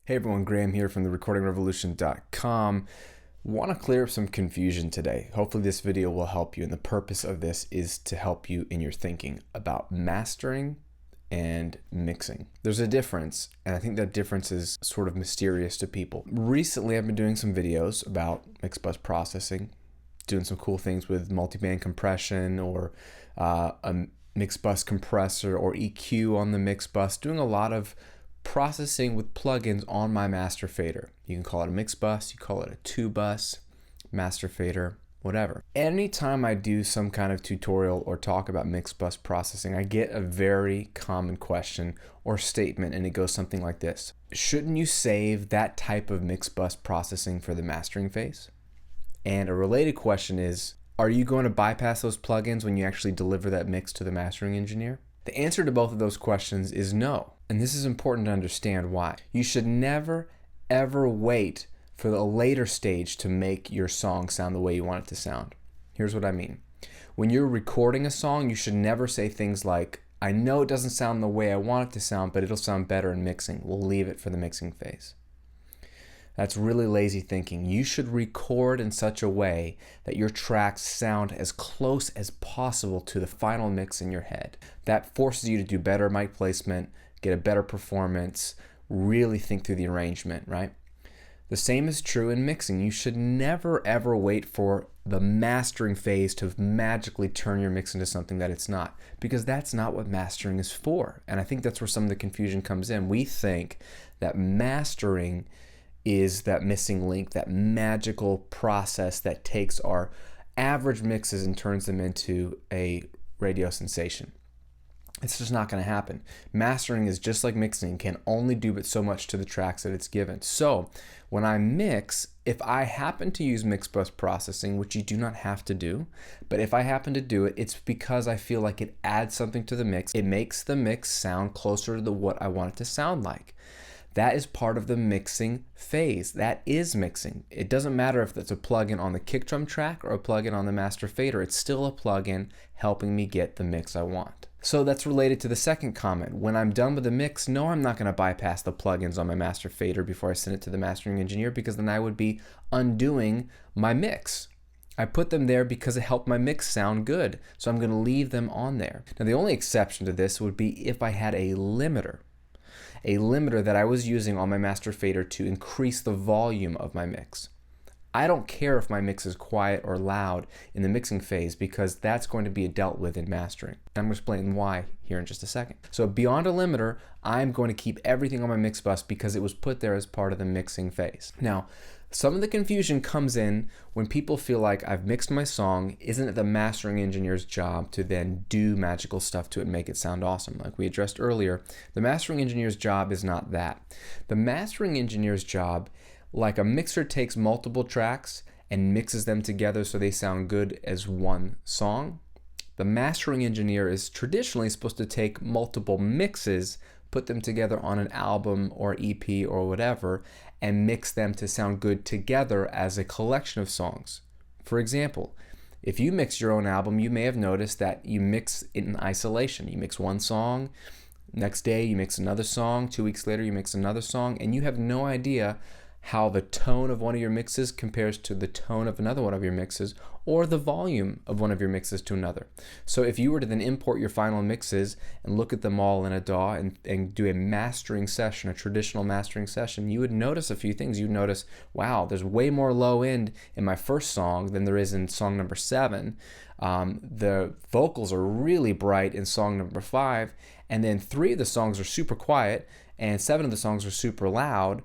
Hey everyone, Graham here from therecordingrevolution.com. Want to clear up some confusion today. Hopefully this video will help you, and the purpose of this is to help you in your thinking about mastering and mixing. There's a difference, and I think that difference is sort of mysterious to people. Recently I've been doing some videos about mix bus processing, doing some cool things with multiband compression or a mix bus compressor or EQ on the mix bus, doing a lot of processing with plugins on my master fader. You can call it a mix bus, you call it a two bus, master fader, whatever. Anytime I do some kind of tutorial or talk about mix bus processing, I get a very common question or statement, and it goes something like this: shouldn't you save that type of mix bus processing for the mastering phase? And a related question is, are you going to bypass those plugins when you actually deliver that mix to the mastering engineer? The answer to both of those questions is no. And this is important to understand why. You should never, ever wait for the later stage to make your song sound the way you want it to sound. Here's what I mean. When you're recording a song, you should never say things like, I know it doesn't sound the way I want it to sound, but it'll sound better in mixing. We'll leave it for the mixing phase. That's really lazy thinking. You should record in such a way that your tracks sound as close as possible to the final mix in your head. That forces you to do better mic placement, get a better performance, really think through the arrangement, right? The same is true in mixing. You should never ever wait for the mastering phase to magically turn your mix into something that it's not, because that's not what mastering is for. And I think that's where some of the confusion comes in. We think that mastering is that missing link, that magical process that takes our average mixes and turns them into a radio sensation. It's just not going to happen. Mastering is just like mixing, can only do but so much to the tracks that it's given. So when I mix, if I happen to use mix bus processing, which you do not have to do, but if I happen to do it, it's because I feel like it adds something to the mix. It makes the mix sound closer to what I want it to sound like. That is part of the mixing phase. That is mixing. It doesn't matter if it's a plugin on the kick drum track or a plugin on the master fader. It's still a plugin helping me get the mix I want. So that's related to the second comment. When I'm done with the mix, no, I'm not going to bypass the plugins on my master fader before I send it to the mastering engineer, because then I would be undoing my mix. I put them there because it helped my mix sound good, so I'm going to leave them on there. Now, the only exception to this would be if I had a limiter that I was using on my master fader to increase the volume of my mix. I don't care if my mix is quiet or loud in the mixing phase, because that's going to be dealt with in mastering. I'm going to explain why here in just a second. So beyond a limiter, I'm going to keep everything on my mix bus because it was put there as part of the mixing phase. Now, some of the confusion comes in when people feel like I've mixed my song. Isn't it the mastering engineer's job to then do magical stuff to it and make it sound awesome? Like we addressed earlier, the mastering engineer's job is not that. The mastering engineer's job, like a mixer takes multiple tracks and mixes them together so they sound good as one song, the mastering engineer is traditionally supposed to take multiple mixes, put them together on an album or EP or whatever, and mix them to sound good together as a collection of songs. For example, if you mix your own album, you may have noticed that you mix in isolation. You mix one song, next day you mix another song, 2 weeks later you mix another song, and you have no idea how the tone of one of your mixes compares to the tone of another one of your mixes, or the volume of one of your mixes to another. So if you were to then import your final mixes and look at them all in a DAW and do a mastering session, a traditional mastering session, you would notice a few things. You'd notice, wow, there's way more low end in my first song than there is in song number 7. The vocals are really bright in song number 5, and then 3 of the songs are super quiet and 7 of the songs are super loud.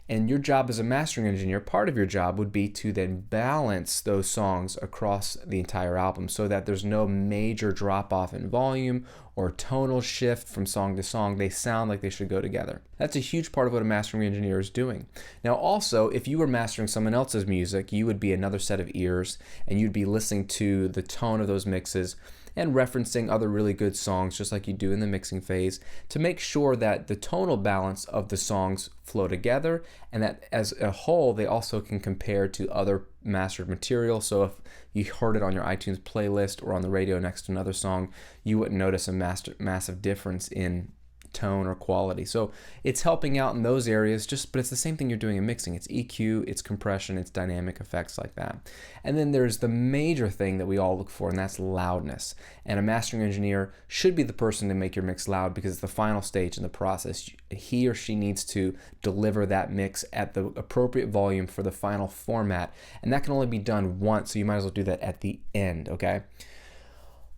And your job as a mastering engineer, part of your job would be to then balance those songs across the entire album so that there's no major drop off in volume or tonal shift from song to song. They sound like they should go together. That's a huge part of what a mastering engineer is doing. Now also, if you were mastering someone else's music, you would be another set of ears, and you'd be listening to the tone of those mixes and referencing other really good songs, just like you do in the mixing phase, to make sure that the tonal balance of the songs flow together, and that as a whole they also can compare to other mastered material. So if you heard it on your iTunes playlist or on the radio next to another song, you wouldn't notice a massive difference in tone or quality. So it's helping out in those areas, but it's the same thing you're doing in mixing. It's EQ, it's compression, it's dynamic effects like that. And then there's the major thing that we all look for, and that's loudness. And a mastering engineer should be the person to make your mix loud because it's the final stage in the process. He or she needs to deliver that mix at the appropriate volume for the final format, and that can only be done once, so you might as well do that at the end, okay?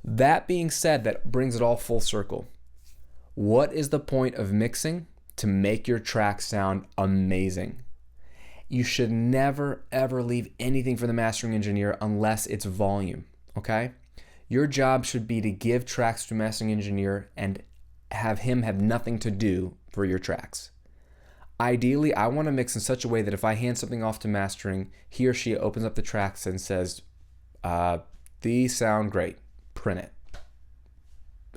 That being said, that brings it all full circle. What is the point of mixing? To make your track sound amazing. You should never, ever leave anything for the mastering engineer unless it's volume, okay? Your job should be to give tracks to a mastering engineer and have him have nothing to do for your tracks. Ideally, I want to mix in such a way that if I hand something off to mastering, he or she opens up the tracks and says, these sound great, print it.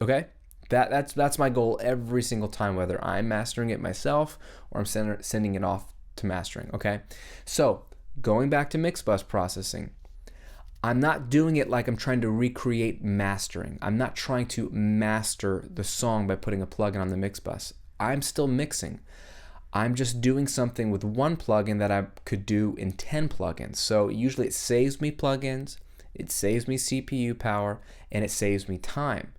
Okay? That's my goal every single time, whether I'm mastering it myself or I'm sending it off to mastering, okay? So, going back to mix bus processing, I'm not doing it like I'm trying to recreate mastering. I'm not trying to master the song by putting a plugin on the mix bus. I'm still mixing. I'm just doing something with one plugin that I could do in 10 plugins. So usually it saves me plugins, it saves me CPU power, and it saves me time.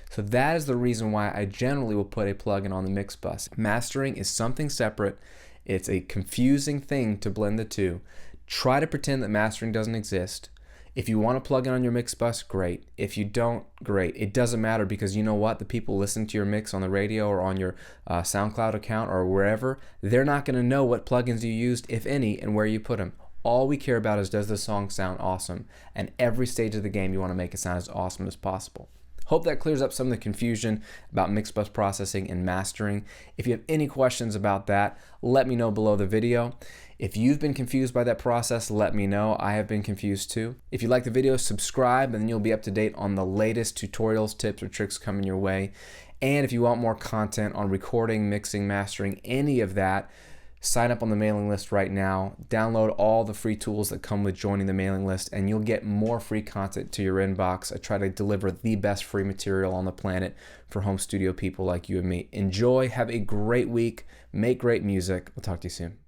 So that is the reason why I generally will put a plugin on the mix bus. Mastering is something separate. It's a confusing thing to blend the two. Try to pretend that mastering doesn't exist. If you want to plug in on your mix bus, great. If you don't, great. It doesn't matter because you know what? The people listening to your mix on the radio or on your SoundCloud account or wherever, they're not going to know what plugins you used, if any, and where you put them. All we care about is does the song sound awesome? And every stage of the game, you want to make it sound as awesome as possible. Hope that clears up some of the confusion about mix bus processing and mastering. If you have any questions about that, let me know below the video. If you've been confused by that process, let me know. I have been confused too. If you like the video, subscribe and then you'll be up to date on the latest tutorials, tips, or tricks coming your way. And if you want more content on recording, mixing, mastering, any of that, sign up on the mailing list right now. Download all the free tools that come with joining the mailing list and you'll get more free content to your inbox. I try to deliver the best free material on the planet for home studio people like you and me. Enjoy, have a great week, make great music. We'll talk to you soon.